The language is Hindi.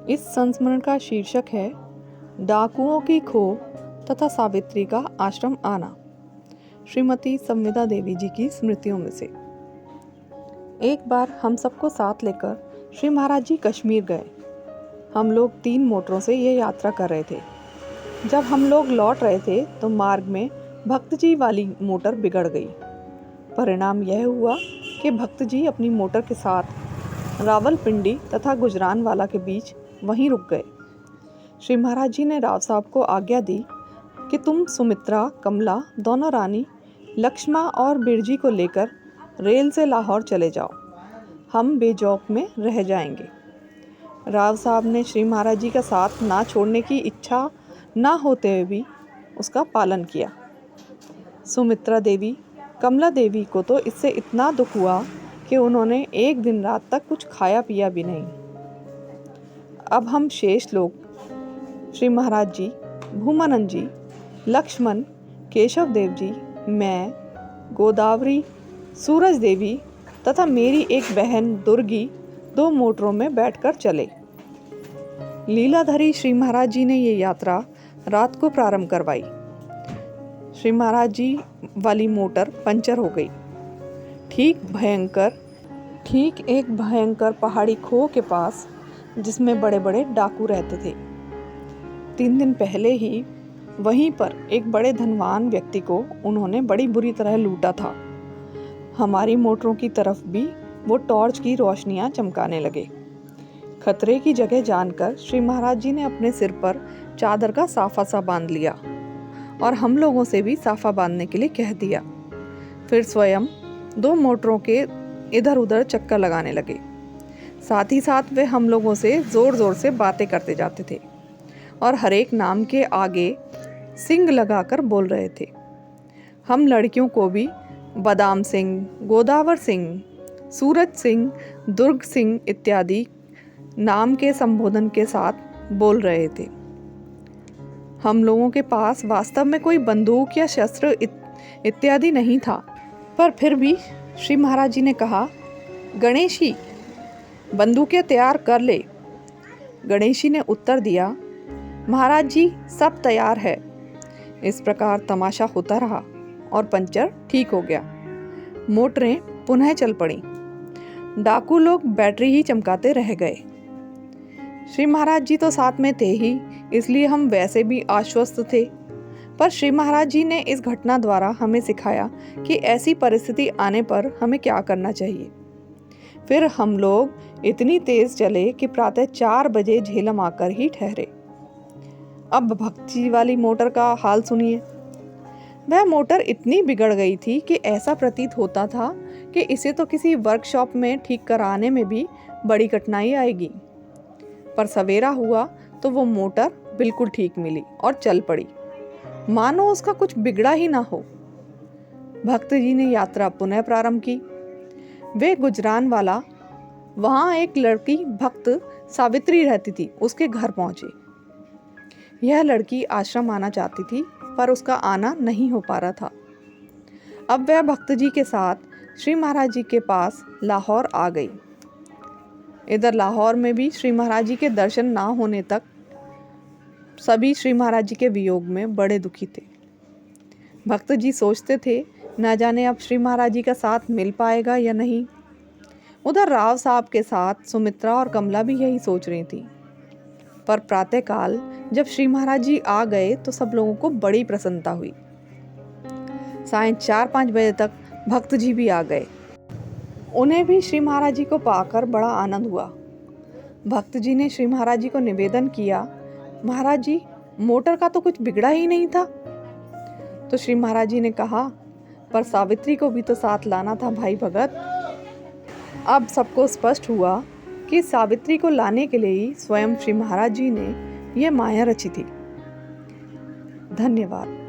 इस संस्मरण का शीर्षक है डाकुओं की खो तथा सावित्री का आश्रम आना। श्रीमती संविदा देवी जी की स्मृतियों में से। एक बार हम सबको साथ लेकर श्री महाराज जी कश्मीर गए। हम लोग 3 मोटरों से ये यात्रा कर रहे थे। जब हम लोग लौट रहे थे तो मार्ग में भक्त जी वाली मोटर बिगड़ गई। परिणाम यह हुआ कि भक्त जी अपनी मोटर के साथ रावलपिंडी तथा गुजरानवाला के बीच वहीं रुक गए। श्री महाराज जी ने राव साहब को आज्ञा दी कि तुम सुमित्रा, कमला, दोनों रानी, लक्ष्मा और बिरजी को लेकर रेल से लाहौर चले जाओ, हम बेजौक में रह जाएंगे। राव साहब ने श्री महाराज जी का साथ ना छोड़ने की इच्छा ना होते हुए भी उसका पालन किया। सुमित्रा देवी, कमला देवी को तो इससे इतना दुख हुआ कि उन्होंने एक दिन रात तक कुछ खाया पिया भी नहीं। अब हम शेष लोग श्री महाराज जी, भूमानंद जी, लक्ष्मण, केशव देव जी, मैं, गोदावरी, सूरज देवी तथा मेरी एक बहन दुर्गी 2 मोटरों में बैठकर चले। लीलाधरी श्री महाराज जी ने ये यात्रा रात को प्रारंभ करवाई। श्री महाराज जी वाली मोटर पंचर हो गई। ठीक एक भयंकर पहाड़ी खो के पास, जिसमें बड़े बड़े डाकू रहते थे। 3 दिन पहले ही वहीं पर एक बड़े धनवान व्यक्ति को उन्होंने बड़ी बुरी तरह लूटा था। हमारी मोटरों की तरफ भी वो टॉर्च की रोशनियां चमकाने लगे। खतरे की जगह जानकर श्री महाराज जी ने अपने सिर पर चादर का साफा सा बांध लिया और हम लोगों से भी साफा बांधने के लिए कह दिया। फिर स्वयं 2 मोटरों के इधर उधर चक्कर लगाने लगे। साथ ही साथ वे हम लोगों से ज़ोर ज़ोर से बातें करते जाते थे और हर एक नाम के आगे सिंग लगाकर बोल रहे थे। हम लड़कियों को भी बादाम सिंह, गोदावर सिंह, सूरज सिंह, दुर्ग सिंह इत्यादि नाम के संबोधन के साथ बोल रहे थे। हम लोगों के पास वास्तव में कोई बंदूक या शस्त्र इत्यादि नहीं था, पर फिर भी श्री महाराज जी ने कहा, गणेशी, बंदूकें तैयार कर ले। गणेशी ने उत्तर दिया, महाराज जी सब तैयार है। इस प्रकार तमाशा होता रहा और पंचर ठीक हो गया। मोटरें पुनः चल पड़ी। डाकू लोग बैटरी ही चमकाते रह गए। श्री महाराज जी तो साथ में थे ही, इसलिए हम वैसे भी आश्वस्त थे, पर श्री महाराज जी ने इस घटना द्वारा हमें सिखाया कि ऐसी परिस्थिति आने पर हमें क्या करना चाहिए। फिर हम लोग इतनी तेज चले कि प्रातः 4 बजे झेलम आकर ही ठहरे। अब भक्ति वाली मोटर का हाल सुनिए। वह मोटर इतनी बिगड़ गई थी कि ऐसा प्रतीत होता था कि इसे तो किसी वर्कशॉप में ठीक कराने में भी बड़ी कठिनाई आएगी। पर सवेरा हुआ तो वो मोटर बिल्कुल ठीक मिली और चल पड़ी, मानो उसका कुछ बिगड़ा ही ना हो। भक्त जी ने यात्रा पुनः प्रारंभ की। वे गुजरानवाला, वहाँ एक लड़की भक्त सावित्री रहती थी, उसके घर पहुँचे। यह लड़की आश्रम आना चाहती थी, पर उसका आना नहीं हो पा रहा था। अब वह भक्त जी के साथ श्री महाराज जी के पास लाहौर आ गई। इधर लाहौर में भी श्री महाराज जी के दर्शन ना होने तक सभी श्री महाराज जी के वियोग में बड़े दुखी थे। भक्त जी सोचते थे, ना जाने अब श्री महाराज जी का साथ मिल पाएगा या नहीं। उधर राव साहब के साथ सुमित्रा और कमला भी यही सोच रही थी। पर प्रातःकाल जब श्री महाराज जी आ गए तो सब लोगों को बड़ी प्रसन्नता हुई। सायं 4-5 बजे तक भक्त जी भी आ गए। उन्हें भी श्री महाराज जी को पाकर बड़ा आनंद हुआ। भक्त जी ने श्री महाराज जी को निवेदन किया, महाराज जी मोटर का तो कुछ बिगड़ा ही नहीं था। तो श्री महाराज जी ने कहा, पर सावित्री को भी तो साथ लाना था भाई भगत। अब सबको स्पष्ट हुआ कि सावित्री को लाने के लिए ही स्वयं श्री महाराज जी ने यह माया रची थी। धन्यवाद।